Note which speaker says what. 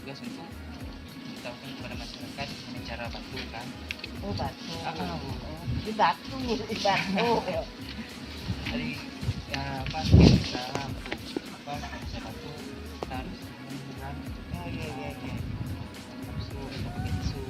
Speaker 1: bertugas untuk memberitahukan kepada masyarakat dengan cara batu kan.
Speaker 2: Oh batu.
Speaker 1: Oh.
Speaker 2: Di batu, di batu.
Speaker 1: Dari ya apa kita apa bisa batu kita harus menggunakan
Speaker 2: Iya.
Speaker 1: harus pakai tisu